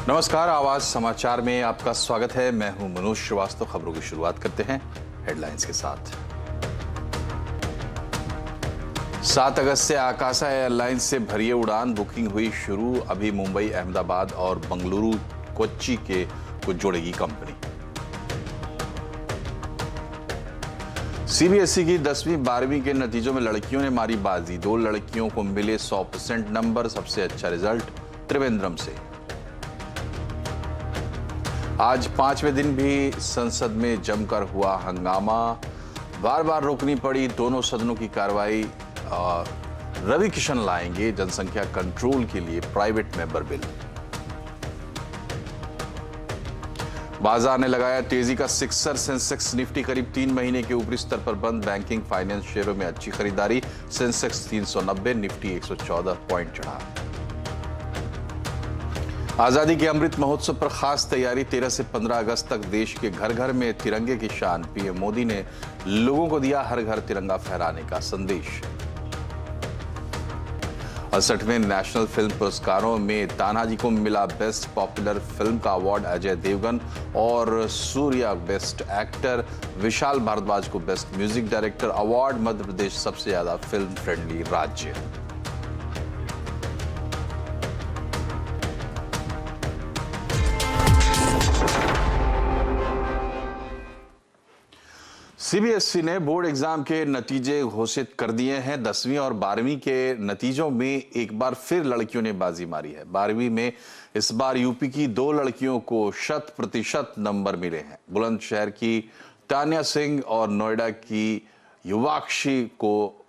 नमस्कार, आवाज समाचार में आपका स्वागत है। मैं हूं मनोज श्रीवास्तव। खबरों की शुरुआत करते हैं हेडलाइंस के साथ। 7 अगस्त से आकाशा एयरलाइंस से भरिए उड़ान बुकिंग हुई शुरू। अभी मुंबई, अहमदाबाद और बंगलुरु, कोच्चि को जोड़ेगी कंपनी। सीबीएसई की 10वीं 12वीं के नतीजों में लड़कियों ने मारी बाजी। 2 लड़कियों को मिले 100% नंबर। सबसे अच्छा रिजल्ट त्रिवेंद्रम से। आज 5वें दिन भी संसद में जमकर हुआ हंगामा। बार बार रोकनी पड़ी दोनों सदनों की कार्रवाई। रवि किशन लाएंगे जनसंख्या कंट्रोल के लिए प्राइवेट मेंबर बिल। बाजार ने लगाया तेजी का सिक्सर। सेंसेक्स निफ्टी करीब 3 महीने के ऊपरी स्तर पर बंद। बैंकिंग फाइनेंस शेयरों में अच्छी खरीदारी। सेंसेक्स 390, निफ्टी 114 पॉइंट चढ़ा। आजादी के अमृत महोत्सव पर खास तैयारी। 13 से 15 अगस्त तक देश के घर घर में तिरंगे की शान। पीएम मोदी ने लोगों को दिया हर घर तिरंगा फहराने का संदेश। 68वें नेशनल फिल्म पुरस्कारों में तानाजी को मिला बेस्ट पॉपुलर फिल्म का अवार्ड। अजय देवगन और सूर्या बेस्ट एक्टर, विशाल भारद्वाज को best music director award. Madhya Pradesh सबसे ज्यादा फिल्म फ्रेंडली राज्य। सीबीएसई ने बोर्ड एग्जाम के नतीजे घोषित कर दिए हैं। 10वीं और 12वीं के नतीजों में एक बार फिर लड़कियों ने बाजी मारी है। 12वीं में इस बार यूपी की 2 लड़कियों को 100% नंबर मिले हैं। बुलंदशहर की तान्या सिंह और नोएडा की युवाक्षी को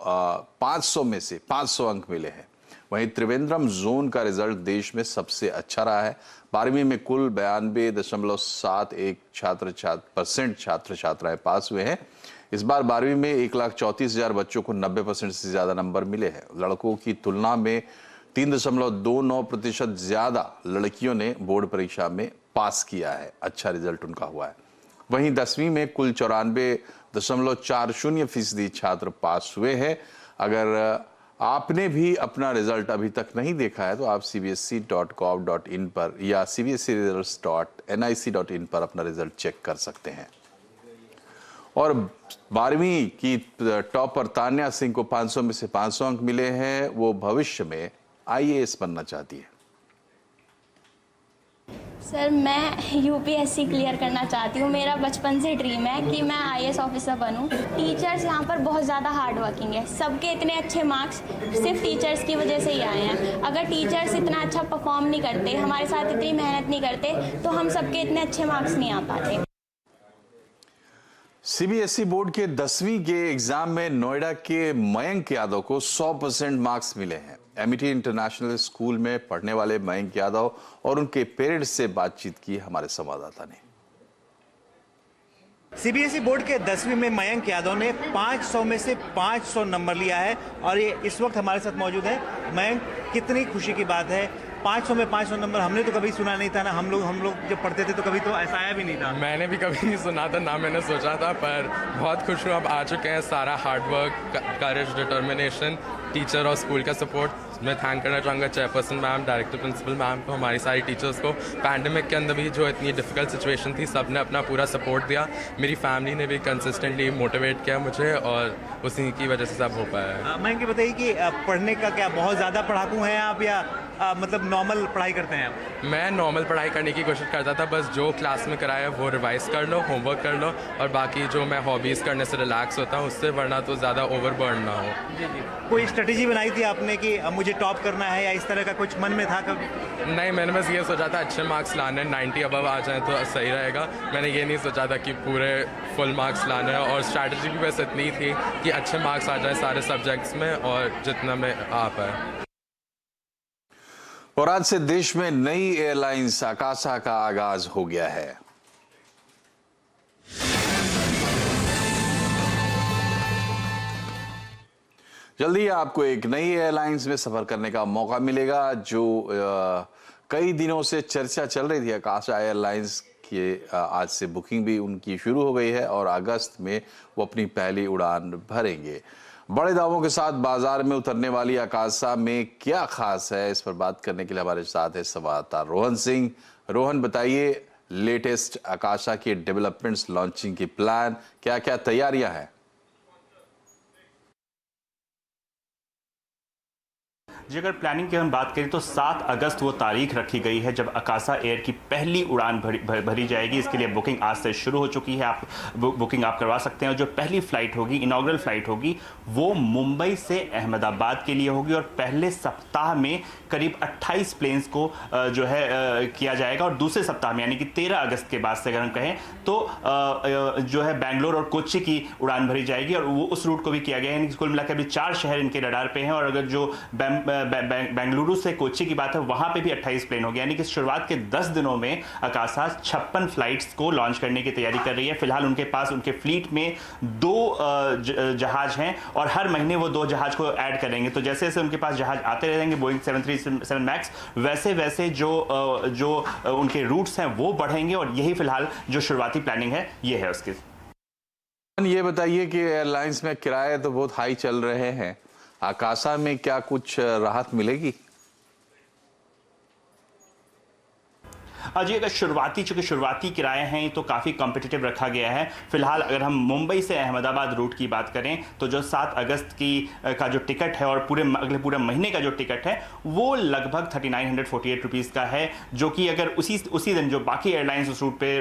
500 में से 500 अंक मिले हैं। वहीं त्रिवेंद्रम जोन का रिजल्ट देश में सबसे अच्छा रहा है। 12वीं में कुल 92.71% छात्र छात्राएं पास हुए हैं। इस बार 12वीं में 1,34,000 बच्चों को 90% से ज्यादा नंबर मिले हैं। लड़कों की तुलना में 3.29% ज्यादा लड़कियों ने बोर्ड परीक्षा में पास किया है। अच्छा रिजल्ट उनका हुआ है। वहीं 10वीं में कुल 94.40% छात्र पास हुए हैं। अगर आपने भी अपना रिजल्ट अभी तक नहीं देखा है तो आप cbsc.gov.in पर या cbscresults.nic.in पर अपना रिजल्ट चेक कर सकते हैं। और 12वीं की टॉपर तान्या सिंह को 500 में से 500 अंक मिले हैं। वो भविष्य में आईएएस बनना चाहती है। सर, मैं यूपीएससी क्लियर करना चाहती हूँ। मेरा बचपन से ड्रीम है कि मैं आईएएस ऑफिसर बनूँ। टीचर्स यहाँ पर बहुत ज़्यादा हार्ड वर्किंग है। सबके इतने अच्छे मार्क्स सिर्फ टीचर्स की वजह से ही आए हैं। अगर टीचर्स इतना अच्छा परफॉर्म नहीं करते, हमारे साथ इतनी मेहनत नहीं करते, तो हम सबके इतने अच्छे मार्क्स नहीं आ पाते। सीबीएसई बोर्ड के 10वीं के एग्जाम में नोएडा के मयंक यादव को 100% मार्क्स मिले हैं। एमिटी इंटरनेशनल स्कूल में पढ़ने वाले मयंक यादव और उनके पेरेंट्स से बातचीत की हमारे संवाददाता ने। सीबीएसई बोर्ड के 10वीं में मयंक यादव ने 500 में से 500 नंबर लिया है और ये इस वक्त हमारे साथ मौजूद है। मयंक, कितनी खुशी की बात है। 500 में 500 नंबर हमने तो कभी सुना नहीं था ना। हम लोग जब पढ़ते थे तो कभी तो ऐसा आया भी नहीं था। मैंने भी कभी नहीं सुना था, ना मैंने सोचा था, पर बहुत खुश हूँ अब आ चुके हैं। सारा हार्डवर्क, करेज, डिटर्मिनेशन, टीचर और स्कूल का सपोर्ट। मैं थैंक करना चाहूँगा chairperson ma'am, director principal ma'am को, हमारी सारी टीचर्स को। पैंडेमिक के अंदर भी जो इतनी डिफिकल्ट सिचुएशन थी, सब ने अपना पूरा सपोर्ट दिया। मेरी फैमिली ने भी कंसिस्टेंटली मोटिवेट किया मुझे और उसी की वजह से सब हो पाया है। मैं बताइए कि पढ़ने का क्या बहुत ज़्यादा पढ़ाकू हैं आप या मतलब नॉर्मल पढ़ाई करते हैं आप? मैं नॉर्मल पढ़ाई करने की कोशिश करता था। बस जो क्लास में कराया वो रिवाइज कर लो, होमवर्क कर लो और बाकी जो मैं हॉबीज़ करने से रिलैक्स होता हूँ उससे, वरना तो ज़्यादा ओवरबर्न ना हो। जी। कोई स्ट्रेटेजी बनाई थी आपने कि मुझे टॉप करना है या इस तरह का कुछ मन में था कभी? नहीं, मैंने बस ये सोचा था अच्छे मार्क्स लाने, 90 अबव आ जाए तो सही रहेगा। मैंने ये नहीं सोचा था कि पूरे फुल मार्क्स लाने हैं। और स्ट्रैटेजी भी बस इतनी थी कि अच्छे मार्क्स आ जाए सारे सब्जेक्ट्स में और जितना में आ पाए। और आज से देश में नई एयरलाइंस आकाशा का आगाज हो गया है। जल्दी आपको एक नई एयरलाइंस में सफर करने का मौका मिलेगा जो कई दिनों से चर्चा चल रही थी। आकाशा एयरलाइंस की आज से बुकिंग भी उनकी शुरू हो गई है और अगस्त में वो अपनी पहली उड़ान भरेंगे। बड़े दावों के साथ बाजार में उतरने वाली आकाशा में क्या खास है, इस पर बात करने के लिए हमारे साथ है संवाददाता रोहन सिंह। रोहन, बताइए लेटेस्ट आकाशा के डेवलपमेंट्स, लॉन्चिंग की प्लान, क्या क्या तैयारियां हैं? जी, अगर प्लानिंग की हम बात करें तो 7 अगस्त वो तारीख रखी गई है जब आकाशा एयर की पहली उड़ान भरी जाएगी। इसके लिए बुकिंग आज से शुरू हो चुकी है। आप बुकिंग आप करवा सकते हैं और जो पहली फ्लाइट होगी, इनॉग्रल फ्लाइट होगी, वो मुंबई से अहमदाबाद के लिए होगी और पहले सप्ताह में करीब 28 प्लेन्स को जो है किया जाएगा और दूसरे सप्ताह में यानी कि 13 अगस्त के बाद से अगर हम कहें तो जो है बेंगलोर और कोच्चि की उड़ान भरी जाएगी और वो उस रूट को भी किया गया है। कुल मिलाकर अभी 4 शहर इनके रडार पे हैं और अगर जो बेंगलुरु से कोच्चि की बात है वहां पे भी 28 प्लेन हो गया, यानी कि शुरुआत के 10 दिनों में आकाशा 56 फ्लाइट्स को लॉन्च करने की तैयारी कर रही है। फिलहाल उनके पास उनके फ्लीट में 2 जहाज हैं और हर महीने वो 2 जहाज को ऐड करेंगे। तो जैसे जैसे उनके पास जहाज आते रहेंगे बोइंग 737 मैक्स, वैसे वैसे जो उनके रूट्स हैं वो बढ़ेंगे और यही फिलहाल जो शुरुआती प्लानिंग है ये है उसकी। ये बताइए कि एयरलाइंस में किराए तो बहुत हाई चल रहे हैं, आकाशा में क्या कुछ राहत मिलेगी? जी, अगर चूंकि शुरुआती किराए हैं तो काफ़ी कॉम्पिटिटिव रखा गया है। फिलहाल अगर हम मुंबई से अहमदाबाद रूट की बात करें तो जो 7 अगस्त का जो टिकट है और पूरे महीने का जो टिकट है वो लगभग 3948 रुपीज़ का है, जो कि अगर उसी दिन जो बाकी एयरलाइंस उस रूट पे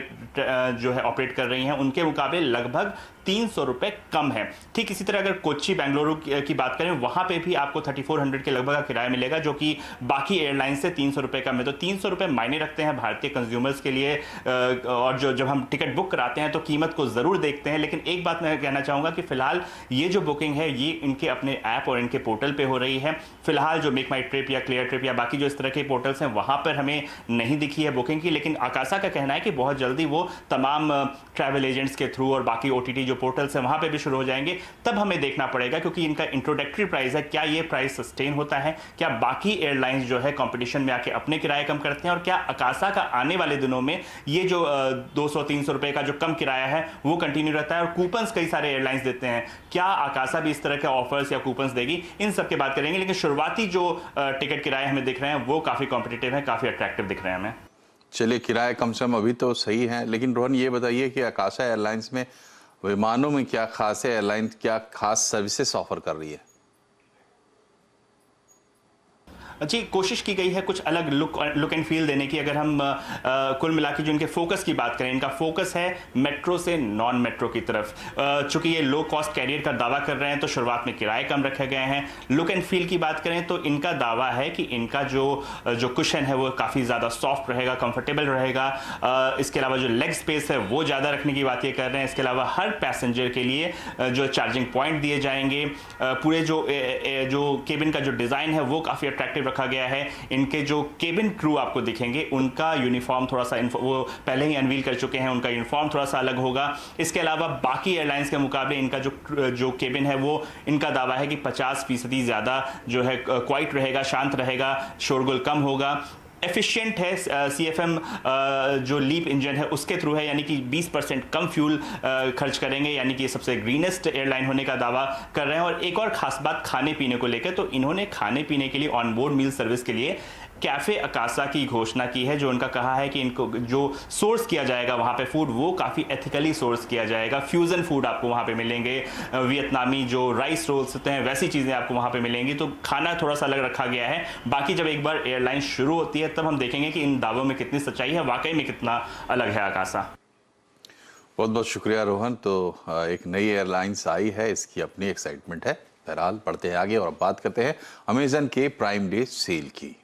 जो है ऑपरेट कर रही हैं उनके मुकाबले लगभग 300 रुपये कम है। ठीक इसी तरह अगर कोच्चि बेंगलुरु की बात करें वहां पे भी आपको 3400 के लगभग का किराया मिलेगा, जो कि बाकी एयरलाइंस से 300 रुपये कम है। तो 300 रुपये मायने रखते हैं भारतीय कंज्यूमर्स के लिए और जब हम टिकट बुक कराते हैं तो कीमत को ज़रूर देखते हैं। लेकिन एक बात मैं कहना चाहूँगा कि फिलहाल ये जो बुकिंग है ये इनके अपने ऐप और इनके पोर्टल पर हो रही है। फिलहाल जो मेक माई ट्रिप या क्लियर ट्रिप या बाकी जो इस तरह के पोर्टल्स हैं वहाँ पर हमें नहीं दिखी है बुकिंग की, लेकिन आकाशा का कहना है कि बहुत जल्दी वो तमाम ट्रैवल एजेंट्स के थ्रू और बाकी OTT जो पोर्टल्स हैं वहां पे भी शुरू हो जाएंगे। तब हमें देखना पड़ेगा क्योंकि इनका इंट्रोडक्टरी प्राइस है, क्या ये प्राइस सस्टेन होता है, क्या बाकी एयरलाइंस जो है कंपटीशन में आके अपने किराए कम करते हैं और क्या आकाशा का आने वाले दिनों में ये जो 200-300 रुपए का जो कम किराया है वो कंटिन्यू रहता है और कूपन्स कई सारे एयरलाइंस देते हैं, क्या आकाशा भी इस तरह के ऑफर्स या कूपन्स देगी, इन सब की बात करेंगे। लेकिन शुरुआती जो टिकट किराए हमें दिख रहे हैं वो काफी कॉम्पिटिटिव है, काफी अट्रैक्टिव दिख रहे हैं हमें। चलिए, किराए कम से कम अभी तो सही है, लेकिन रोहन ये बताइए कि आकाशा एयरलाइंस में विमानों में क्या खास है, एयरलाइन क्या खास सर्विसेज ऑफर कर रही है? जी, कोशिश की गई है कुछ अलग लुक एंड फील देने की। अगर हम कुल मिला के जो इनके फोकस की बात करें, इनका फोकस है मेट्रो से नॉन मेट्रो की तरफ। चूंकि ये लो कॉस्ट कैरियर का दावा कर रहे हैं तो शुरुआत में किराए कम रखे गए हैं। लुक एंड फील की बात करें तो इनका दावा है कि इनका जो कुशन है वो काफ़ी ज़्यादा सॉफ्ट रहेगा, कंफर्टेबल रहेगा। इसके अलावा जो लेग स्पेस है वो ज़्यादा रखने की बात ये कर रहे हैं। इसके अलावा हर पैसेंजर के लिए जो चार्जिंग पॉइंट दिए जाएंगे। पूरे जो केबिन का जो डिज़ाइन है वो काफ़ी अट्रैक्टिव रखा गया है। इनके जो केबिन क्रू आपको दिखेंगे उनका यूनिफॉर्म थोड़ा सा वो पहले ही अनवील कर चुके हैं, उनका यूनिफॉर्म थोड़ा सा अलग होगा। इसके अलावा बाकी एयरलाइंस के मुकाबले इनका जो केबिन है वो इनका दावा है कि 50% ज़्यादा जो है क्वाइट रहेगा, शांत रहेगा, शोरगुल कम होगा। एफिशिएंट है, CFM जो लीप इंजन है उसके थ्रू है, यानी कि 20% कम फ्यूल खर्च करेंगे, यानी कि सबसे ग्रीनेस्ट एयरलाइन होने का दावा कर रहे हैं। और एक और खास बात खाने पीने को लेकर, तो इन्होंने खाने पीने के लिए ऑन बोर्ड मील सर्विस के लिए कैफ़े आकाशा की घोषणा की है, जो उनका कहा है कि इनको जो सोर्स किया जाएगा वहाँ पे फूड वो काफ़ी एथिकली सोर्स किया जाएगा। फ्यूज़न फूड आपको वहाँ पे मिलेंगे, वियतनामी जो राइस रोल्स होते हैं वैसी चीज़ें आपको वहाँ पे मिलेंगी। तो खाना थोड़ा सा अलग रखा गया है। बाकी जब एक बार एयरलाइन शुरू होती है तब हम देखेंगे कि इन दावों में कितनी सच्चाई है, वाकई में कितना अलग है आकाशा। बहुत बहुत शुक्रिया रोहन। तो एक नई एयरलाइंस आई है, इसकी अपनी एक्साइटमेंट है। बहरहाल बढ़ते हैं आगे और अब बात करते हैं अमेजन के प्राइम डे सेल की।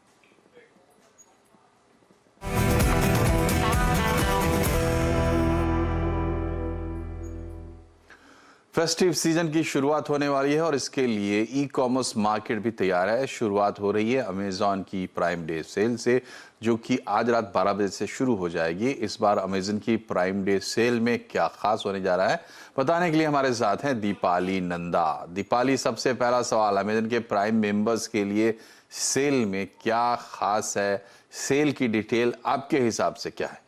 फेस्टिव सीजन की शुरुआत होने वाली है और इसके लिए ई कॉमर्स मार्केट भी तैयार है। शुरुआत हो रही है अमेजॉन की प्राइम डे सेल से, जो कि आज रात 12 बजे से शुरू हो जाएगी। इस बार अमेजन की प्राइम डे सेल में क्या खास होने जा रहा है, बताने के लिए हमारे साथ हैं दीपाली नंदा। दीपाली, सबसे पहला सवाल, अमेजन के प्राइम मेंबर्स के लिए सेल में क्या खास है, सेल की डिटेल आपके हिसाब से क्या है?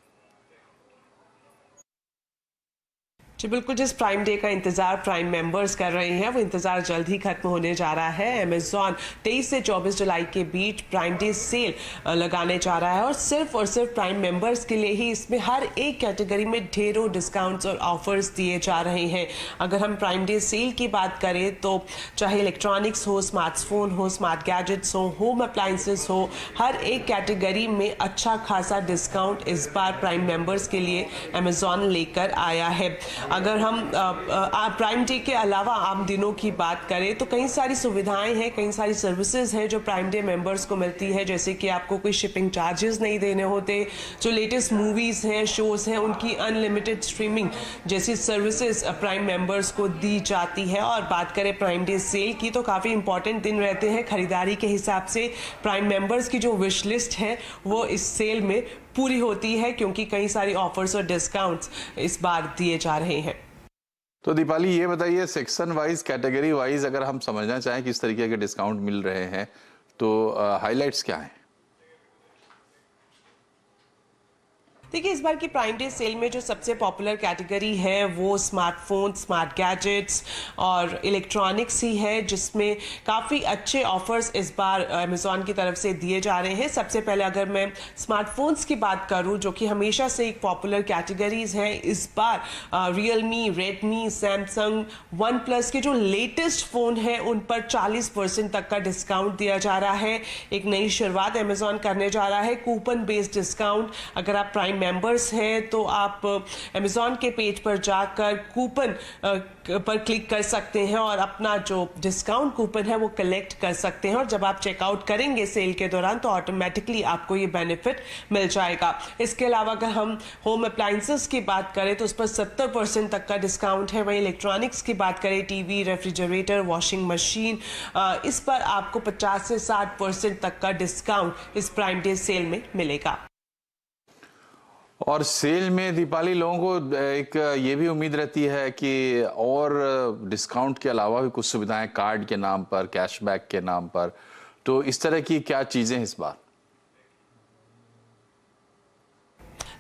जी बिल्कुल, जिस प्राइम डे का इंतजार प्राइम मेंबर्स कर रहे हैं वो इंतजार जल्द ही खत्म होने जा रहा है। अमेजॉन 23 से 24 जुलाई के बीच प्राइम डे सेल लगाने जा रहा है और सिर्फ प्राइम मेंबर्स के लिए ही इसमें हर एक कैटेगरी में ढेरों डिस्काउंट्स और ऑफर्स दिए जा रहे हैं। अगर हम प्राइम डे सेल की बात करें तो चाहे इलेक्ट्रॉनिक्स हो, स्मार्टफोन हो, स्मार्ट गैजेट्स हो, होम अप्लाइंसेस हो, हर एक कैटेगरी में अच्छा खासा डिस्काउंट इस बार प्राइम मेंबर्स के लिए अमेजॉन लेकर आया है। अगर हम प्राइम डे के अलावा आम दिनों की बात करें तो कई सारी सुविधाएं हैं, कई सारी सर्विसेज हैं जो प्राइम डे मेंबर्स को मिलती है, जैसे कि आपको कोई शिपिंग चार्जेस नहीं देने होते, जो लेटेस्ट मूवीज़ हैं, शोज़ हैं, उनकी अनलिमिटेड स्ट्रीमिंग जैसी सर्विसेज प्राइम मेंबर्स को दी जाती है। और बात करें प्राइम डे सेल की तो काफ़ी इंपॉर्टेंट दिन रहते हैं खरीदारी के हिसाब से। प्राइम मेंबर्स की जो विश लिस्ट है वो इस सेल में पूरी होती है क्योंकि कई सारी ऑफर्स और डिस्काउंट्स इस बार दिए जा रहे हैं। तो दीपाली ये बताइए, सेक्शन वाइज, कैटेगरी वाइज अगर हम समझना चाहें किस तरीके के डिस्काउंट मिल रहे हैं तो हाइलाइट्स क्या हैं? देखिए, इस बार की प्राइम डे सेल में जो सबसे पॉपुलर कैटेगरी है वो स्मार्टफोन, स्मार्ट गैजेट्स और इलेक्ट्रॉनिक्स ही है, जिसमें काफ़ी अच्छे ऑफर्स इस बार अमेजॉन की तरफ से दिए जा रहे हैं। सबसे पहले अगर मैं स्मार्टफोन्स की बात करूं जो कि हमेशा से एक पॉपुलर कैटेगरीज हैं, इस बार Realme, Redmi, Samsung, OnePlus के जो लेटेस्ट फ़ोन हैं उन पर 40% तक का डिस्काउंट दिया जा रहा है। एक नई शुरुआत अमेजॉन करने जा रहा है, कूपन बेस्ड डिस्काउंट। अगर आप प्राइम मेंबर्स हैं तो आप अमेजॉन के पेज पर जाकर कूपन पर क्लिक कर सकते हैं और अपना जो डिस्काउंट कूपन है वो कलेक्ट कर सकते हैं और जब आप चेकआउट करेंगे सेल के दौरान तो ऑटोमेटिकली आपको ये बेनिफिट मिल जाएगा। इसके अलावा अगर हम होम अप्लाइंसेस की बात करें तो उस पर 70% तक का डिस्काउंट है। वहीं इलेक्ट्रॉनिक्स की बात करें, टीवी, रेफ्रिजरेटर, वॉशिंग मशीन, इस पर आपको 50 से 60% तक का डिस्काउंट इस प्राइम डे सेल में मिलेगा। और सेल में दीपाली लोगों को एक ये भी उम्मीद रहती है कि और डिस्काउंट के अलावा भी कुछ सुविधाएं कार्ड के नाम पर, कैशबैक के नाम पर, तो इस तरह की क्या चीजें इस बार?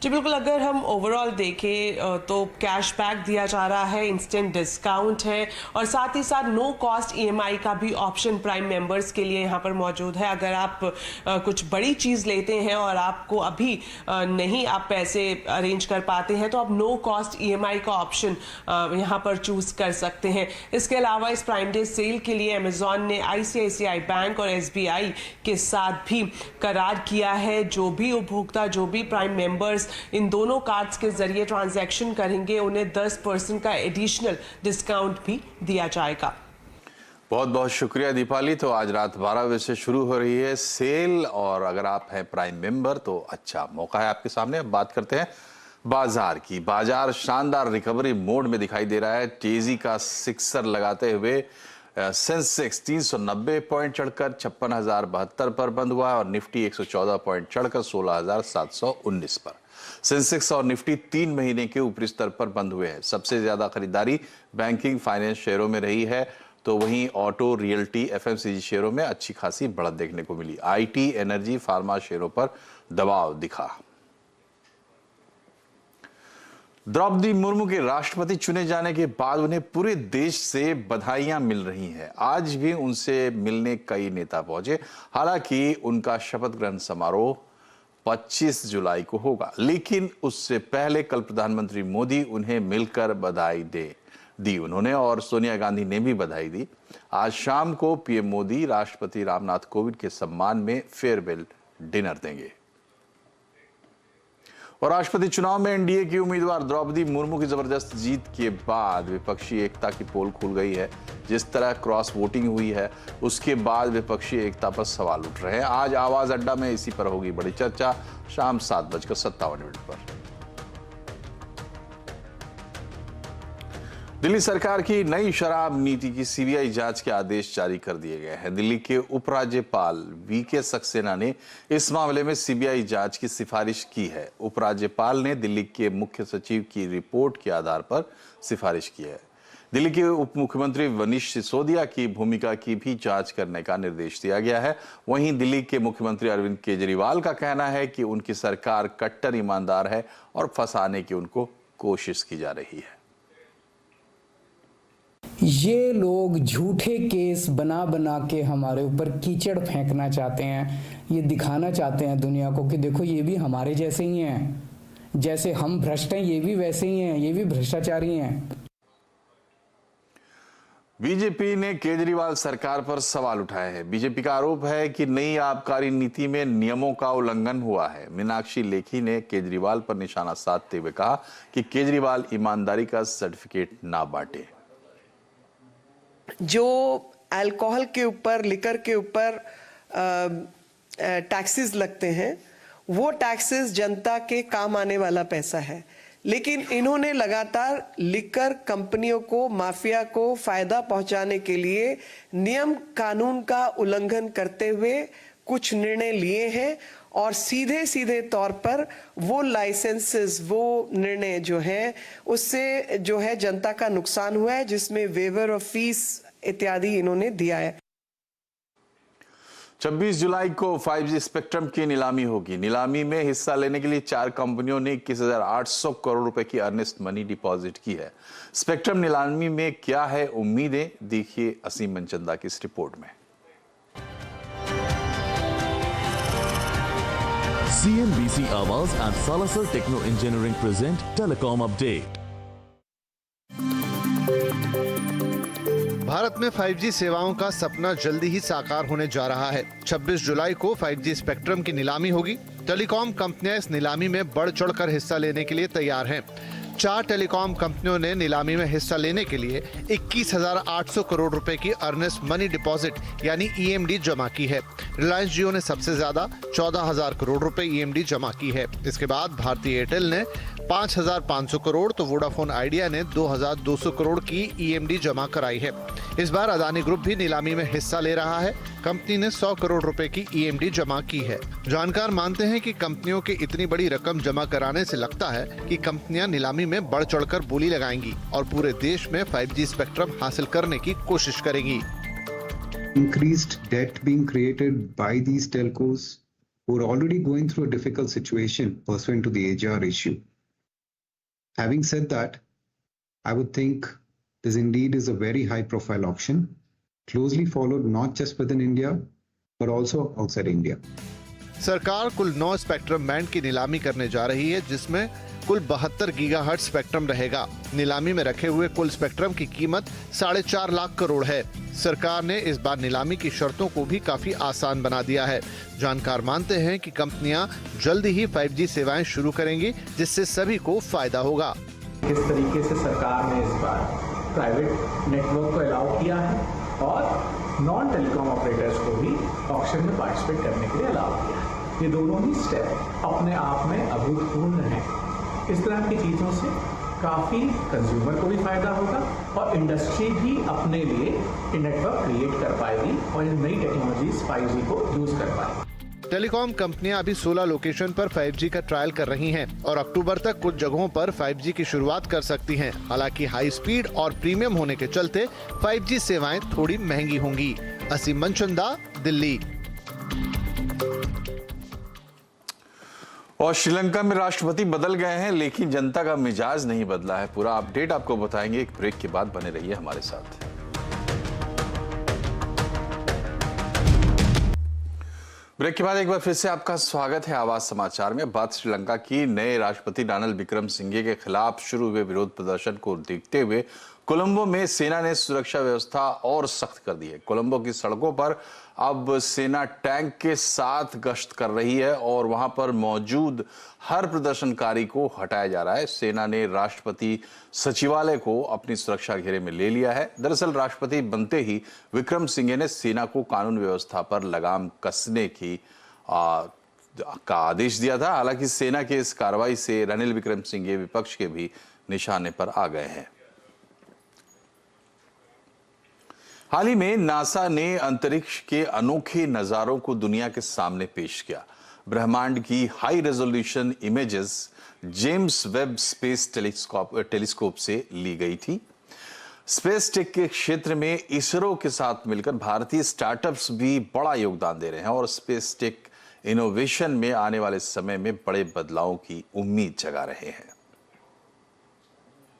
जी बिल्कुल, अगर हम ओवरऑल देखें तो कैशबैक दिया जा रहा है, इंस्टेंट डिस्काउंट है और साथ ही साथ नो कॉस्ट ईएमआई का भी ऑप्शन प्राइम मेंबर्स के लिए यहाँ पर मौजूद है। अगर आप कुछ बड़ी चीज़ लेते हैं और आपको अभी नहीं आप पैसे अरेंज कर पाते हैं तो आप नो कॉस्ट ईएमआई का ऑप्शन यहाँ पर चूज़ कर सकते हैं। इसके अलावा इस प्राइम डे सेल के लिए अमेजॉन ने आईसीआईसीआई बैंक और एसबीआई के साथ भी करार किया है। जो भी उपभोक्ता, जो भी प्राइम मेंबर्स इन दोनों कार्ड्स के जरिए ट्रांजैक्शन करेंगे उन्हें 10% का एडिशनल डिस्काउंट भी दिया जाएगा। बहुत बहुत शुक्रिया दीपाली। तो आज रात 12 बजे से शुरू हो रही है सेल और अगर आप हैं प्राइम मेंबर तो अच्छा मौका है आपके सामने। अब बात करते हैं बाजार की। बाजार शानदार रिकवरी मोड में दिखाई दे रहा है। तेजी का सिक्सर लगाते हुए सेंसेक्स 390 पॉइंट चढ़कर 56,072 पर बंद हुआ और निफ्टी 114 पॉइंट चढ़कर 16,719 पर। सेंसेक्स और निफ्टी 3 महीने के ऊपरी स्तर पर बंद हुए हैं। सबसे ज्यादा खरीदारी बैंकिंग, फाइनेंस शेयरों में रही है तो वहीं ऑटो, रियल्टी, एफएमसीजी शेयरों में अच्छी खासी बढ़त देखने को मिली। आईटी, एनर्जी, फार्मा शेयरों पर दबाव दिखा। द्रौपदी मुर्मू के राष्ट्रपति चुने जाने के बाद उन्हें पूरे देश से बधाइयां मिल रही हैं। आज भी उनसे मिलने कई नेता पहुंचे। हालांकि उनका शपथ ग्रहण समारोह 25 जुलाई को होगा, लेकिन उससे पहले कल प्रधानमंत्री मोदी उन्हें मिलकर बधाई दी उन्होंने और सोनिया गांधी ने भी बधाई दी। आज शाम को पीएम मोदी राष्ट्रपति रामनाथ कोविंद के सम्मान में फेयरवेल डिनर देंगे। और राष्ट्रपति चुनाव में एनडीए की उम्मीदवार द्रौपदी मुर्मू की जबरदस्त जीत के बाद विपक्षी एकता की पोल खुल गई है। जिस तरह क्रॉस वोटिंग हुई है उसके बाद विपक्षी एकता पर सवाल उठ रहे हैं। आज आवाज अड्डा में इसी पर होगी बड़ी चर्चा, शाम 7:57 पर। दिल्ली सरकार की नई शराब नीति की सीबीआई जांच के आदेश जारी कर दिए गए हैं। दिल्ली के उपराज्यपाल वीके सक्सेना ने इस मामले में सीबीआई जांच की सिफारिश की है। उपराज्यपाल ने दिल्ली के मुख्य सचिव की रिपोर्ट के आधार पर सिफारिश की है। दिल्ली के उप मुख्यमंत्री मनीष सिसोदिया की भूमिका की भी जांच करने का निर्देश दिया गया है। वहीं दिल्ली के मुख्यमंत्री अरविंद केजरीवाल का कहना है कि उनकी सरकार कट्टर ईमानदार है और फंसाने की उनको कोशिश की जा रही है। ये लोग झूठे केस बना बना के हमारे ऊपर कीचड़ फेंकना चाहते हैं। ये दिखाना चाहते हैं दुनिया को कि देखो ये भी हमारे जैसे ही हैं, जैसे हम भ्रष्ट हैं ये भी वैसे ही हैं, ये भी भ्रष्टाचारी हैं। बीजेपी ने केजरीवाल सरकार पर सवाल उठाए हैं। बीजेपी का आरोप है कि नई आबकारी नीति में नियमों का उल्लंघन हुआ है। मीनाक्षी लेखी ने केजरीवाल पर निशाना साधते हुए कहा कि केजरीवाल ईमानदारी का सर्टिफिकेट ना बांटे। जो अल्कोहल के ऊपर, लिकर के ऊपर टैक्सेस लगते हैं, वो टैक्सेस जनता के काम आने वाला पैसा है, लेकिन इन्होंने लगातार लिकर कंपनियों को, माफिया को फायदा पहुंचाने के लिए नियम कानून का उल्लंघन करते हुए कुछ निर्णय लिए हैं और सीधे सीधे तौर पर वो लाइसेंसेस, वो निर्णय जो है उससे जो है जनता का नुकसान हुआ है, जिसमें वेवर ऑफ फीस इत्यादि इन्होंने दिया है। 26 जुलाई को 5G स्पेक्ट्रम की नीलामी होगी। नीलामी में हिस्सा लेने के लिए 4 कंपनियों ने 21,800 करोड़ रुपए की अर्नेस्ट मनी डिपॉजिट की है। स्पेक्ट्रम नीलामी में क्या है उम्मीदें, देखिए असीम मनचंदा की इस रिपोर्ट में। CNBC Awas and Salazar Techno Engineering present Telecom Update. Bharat में 5G सेवाओं का सपना जल्दी ही साकार होने जा रहा है। 26 जुलाई को 5G स्पेक्ट्रम की नीलामी होगी। टेलीकॉम कंपनियां इस नीलामी में बढ़ चढ़कर हिस्सा लेने के लिए तैयार हैं। 4 टेलीकॉम कंपनियों ने नीलामी में हिस्सा लेने के लिए 21,800 करोड़ रुपए की अर्नेस्ट मनी डिपॉजिट यानी EMD जमा की है। रिलायंस जियो ने सबसे ज्यादा 14,000 करोड़ रुपए EMD जमा की है। इसके बाद भारतीय एयरटेल ने 5,500 करोड़ तो वोडाफोन आइडिया ने 2,200 करोड़ की EMD जमा कराई है। इस बार अदानी ग्रुप भी नीलामी में हिस्सा ले रहा है। कंपनी ने 100 करोड़ रुपए की EMD जमा की है। जानकार मानते हैं कि कंपनियों की इतनी बड़ी रकम जमा कराने से लगता है कि कंपनियां नीलामी में बढ़ चढ़कर बोली लगाएंगी और पूरे देश में 5G स्पेक्ट्रम हासिल करने की कोशिश करेंगी। Increased debt being created by these telcos who are already going through a difficult situation pursuant to the AGR issue. Having said that, I would think this indeed is a very high-profile auction, closely followed not just within India, but also outside India. सरकार कुल 9 spectrum band की नीलामी करने जा रही है, जिसमें कुल 72 गीगाहर्ट्ज स्पेक्ट्रम रहेगा। नीलामी में रखे हुए कुल स्पेक्ट्रम की कीमत 4.5 लाख करोड़ है। सरकार ने इस बार नीलामी की शर्तों को भी काफी आसान बना दिया है। जानकार मानते हैं कि कंपनियां जल्दी ही 5G सेवाएं शुरू करेंगी, जिससे सभी को फायदा होगा। किस तरीके से सरकार ने इस बार प्राइवेट नेटवर्क को अलाउ किया है और नॉन टेलीकॉम ऑपरेटर्स को भी ऑक्शन में पार्टिसिपेट करने के लिए अलाउ किया है। ये दोनों ही स्टेप अपने आप में अभूतपूर्व हैं। इस तरह की चीज़ों से काफ़ी कंज्यूमर को भी फायदा होगा और इंडस्ट्री भी अपने लिए नेटवर्क क्रिएट कर पाएगी और इन नई टेक्नोलॉजीज 5G को यूज कर पाएगी। टेलीकॉम कंपनियां अभी 16 लोकेशन पर 5G का ट्रायल कर रही हैं और अक्टूबर तक कुछ जगहों पर 5G की शुरुआत कर सकती हैं। हालांकि हाई स्पीड और प्रीमियम होने के चलते 5G सेवाएं थोड़ी महंगी होंगी। असीम मनचंदा, दिल्ली। और श्रीलंका में राष्ट्रपति बदल गए हैं, लेकिन जनता का मिजाज नहीं बदला है। पूरा अपडेट आपको बताएंगे एक ब्रेक के बाद। बने रहिए हमारे साथ। ब्रेक के बाद एक बार फिर से आपका स्वागत है आवाज समाचार में। बात श्रीलंका की। नए राष्ट्रपति रानिल विक्रमसिंघे के खिलाफ शुरू हुए विरोध प्रदर्शन को देखते हुए कोलंबो में सेना ने सुरक्षा व्यवस्था और सख्त कर दी है। कोलंबो की सड़कों पर अब सेना टैंक के साथ गश्त कर रही है और वहां पर मौजूद हर प्रदर्शनकारी को हटाया जा रहा है। सेना ने राष्ट्रपति सचिवालय को अपनी सुरक्षा घेरे में ले लिया है। दरअसल राष्ट्रपति बनते ही विक्रमसिंघे ने सेना को कानून व्यवस्था पर लगाम कसने का आदेश दिया था। हालांकि सेना की इस कार्रवाई से रानिल विक्रमसिंघे विपक्ष के भी निशाने पर आ गए हैं। हाल ही में नासा ने अंतरिक्ष के अनोखे नजारों को दुनिया के सामने पेश किया। ब्रह्मांड की high resolution images James Webb space telescope से ली गई थी। स्पेस टेक के क्षेत्र में इसरो के साथ मिलकर भारतीय स्टार्टअप्स भी बड़ा योगदान दे रहे हैं और स्पेस टेक इनोवेशन में आने वाले समय में बड़े बदलावों की उम्मीद जगा रहे हैं।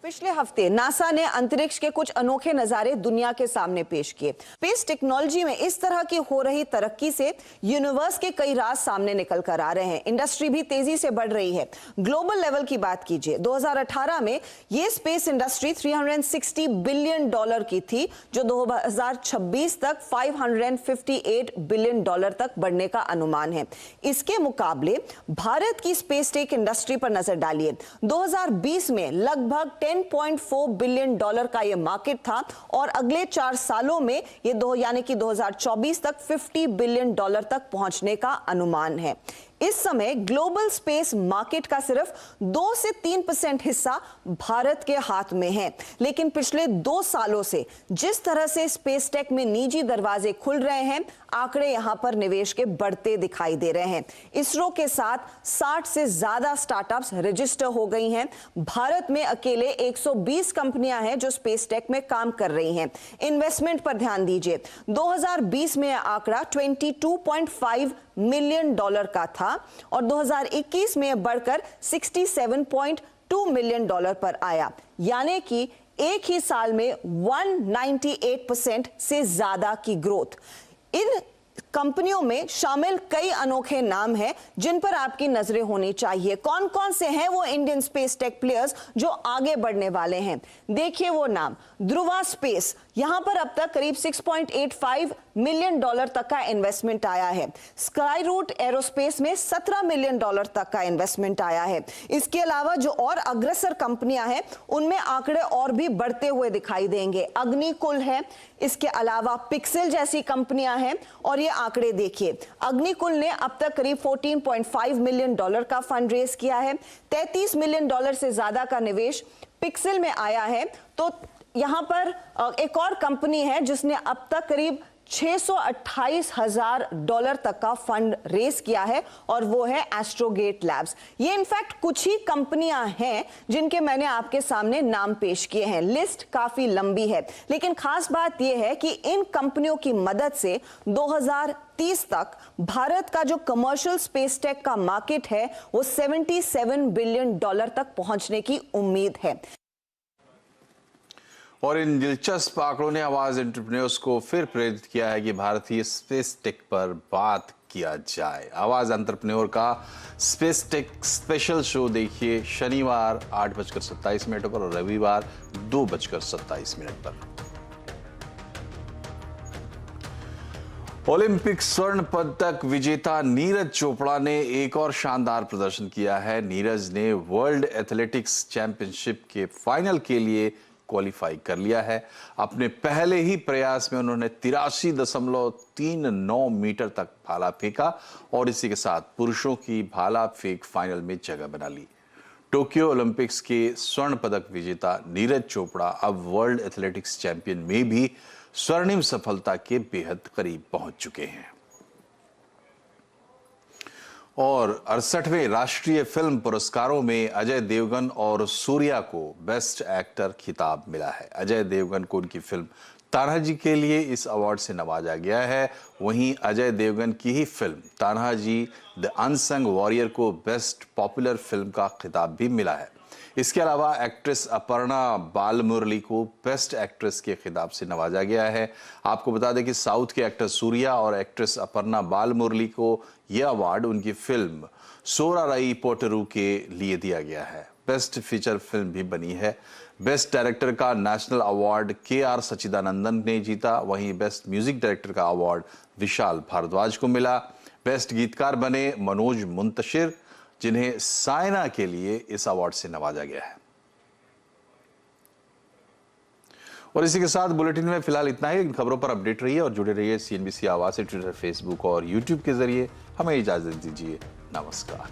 पिछले हफ्ते नासा ने अंतरिक्ष के कुछ अनोखे नजारे दुनिया के सामने पेश किए। स्पेस टेक्नोलॉजी में इस तरह की हो रही तरक्की से यूनिवर्स के कई राज सामने निकल कर आ रहे हैं। इंडस्ट्री भी तेजी से बढ़ रही है। ग्लोबल लेवल की बात कीजिए, 2018 में ये स्पेस इंडस्ट्री $360 बिलियन की थी, जो 2026 तक $558 बिलियन तक बढ़ने का अनुमान है। इसके मुकाबले भारत की स्पेस टेक इंडस्ट्री पर नजर डालिए। 2020 में लगभग $10.4 बिलियन का यह मार्केट था और अगले 4 सालों में ये यानी कि 2024 तक $50 बिलियन तक पहुंचने का अनुमान है। इस समय ग्लोबल स्पेस मार्केट का सिर्फ 2 से 3% हिस्सा भारत के हाथ में है, लेकिन पिछले 2 सालों से जिस तरह से स्पेस टेक में निजी दरवाजे खुल रहे हैं, आंकड़े यहां पर निवेश के बढ़ते दिखाई दे रहे हैं। इसरो के साथ 60 से ज्यादा स्टार्टअप्स रजिस्टर हो गई हैं। भारत में अकेले 120 कंपनियां हैं जो स्पेस टेक में काम कर रही हैं। इन्वेस्टमेंट पर ध्यान दीजिए, 2020 में यह आंकड़ा $22.5 मिलियन का था और 2021 में यह बढ़कर $67.2 मिलियन पर आया, यानी कि एक ही साल में 198% से ज्यादा की ग्रोथ। इन कंपनियों में शामिल कई अनोखे नाम हैं जिन पर आपकी नजरें होनी चाहिए। कौन कौन से हैं वो इंडियन स्पेस टेक प्लेयर्स जो आगे बढ़ने वाले हैं? देखिए वो नाम, ध्रुवा स्पेस, यहां पर अब तक करीब $6.85 मिलियन तक का इन्वेस्टमेंट आया है। स्काई रूट एरोस्पेस में $17 मिलियन तक का इन्वेस्टमेंट आया है। इसके अलावा जो और अग्रसर कंपनियां हैं उनमें आंकड़े और भी बढ़ते हुए दिखाई देंगे। अग्निकुल है, इसके अलावा पिक्सेल जैसी कंपनियां हैं और ये आंकड़े देखिए। अग्निकुल ने अब तक करीब $14.5 मिलियन का फंड रेज किया है। $33 मिलियन से ज्यादा का निवेश पिक्सेल में आया है। तो यहां पर एक और कंपनी है जिसने अब तक करीब $628,000 तक का फंड रेज किया है और वो है एस्ट्रोगेट लैब्स। ये इनफैक्ट कुछ ही कंपनियां हैं जिनके मैंने आपके सामने नाम पेश किए हैं। लिस्ट काफी लंबी है, लेकिन खास बात यह है कि इन कंपनियों की मदद से 2030 तक भारत का जो कमर्शियल स्पेस टेक का मार्केट है वो $77 बिलियन तक पहुंचने की उम्मीद है। और इन दिलचस्प आंकड़ों ने आवाज एंटरप्रेन्योर्स को फिर प्रेरित किया है कि भारतीय स्पेस टेक पर बात किया जाए। आवाज एंटरप्रेन्योर का स्पेस टेक स्पेशल शो देखिए शनिवार 8:27 पर और रविवार 2:27 पर। ओलंपिक स्वर्ण पदक विजेता नीरज चोपड़ा ने एक और शानदार प्रदर्शन किया है। नीरज ने वर्ल्ड एथलेटिक्स चैंपियनशिप के फाइनल के लिए क्वालिफाई कर लिया है। अपने पहले ही प्रयास में उन्होंने 83.39 मीटर तक भाला फेंका और इसी के साथ पुरुषों की भाला फेंक फाइनल में जगह बना ली। टोक्यो ओलंपिक्स के स्वर्ण पदक विजेता नीरज चोपड़ा अब वर्ल्ड एथलेटिक्स चैंपियन में भी स्वर्णिम सफलता के बेहद करीब पहुंच चुके हैं। और 68वें राष्ट्रीय फिल्म पुरस्कारों में अजय देवगन और सूर्या को बेस्ट एक्टर खिताब मिला है। अजय देवगन को उनकी फिल्म तान्हाजी के लिए इस अवार्ड से नवाजा गया है। वहीं अजय देवगन की ही film Tanhaji the unsung warrior को बेस्ट पॉपुलर फिल्म का खिताब भी मिला है। इसके अलावा एक्ट्रेस अपर्णा बालमुरली को बेस्ट एक्ट्रेस के खिताब से नवाजा गया है। आपको बता दें कि साउथ के एक्टर सूर्या और एक्ट्रेस अपर्णा बालमुरली को यह अवार्ड उनकी फिल्म सोराराई पोटरू के लिए दिया गया है। बेस्ट फीचर फिल्म भी बनी है। बेस्ट डायरेक्टर का नेशनल अवार्ड के.आर. सच्चिदानंदन ने जीता। वहीं बेस्ट म्यूजिक डायरेक्टर का अवार्ड विशाल भारद्वाज को मिला। बेस्ट गीतकार बने मनोज मुंतशिर, जिन्हें सायना के लिए इस अवार्ड से नवाजा गया है। और इसी के साथ बुलेटिन में फिलहाल इतना ही। इन खबरों पर अपडेट रहिए और जुड़े रहिए CNBC आवाज से ट्विटर, फेसबुक और YouTube के जरिए। हमें इजाजत दीजिए। नमस्कार।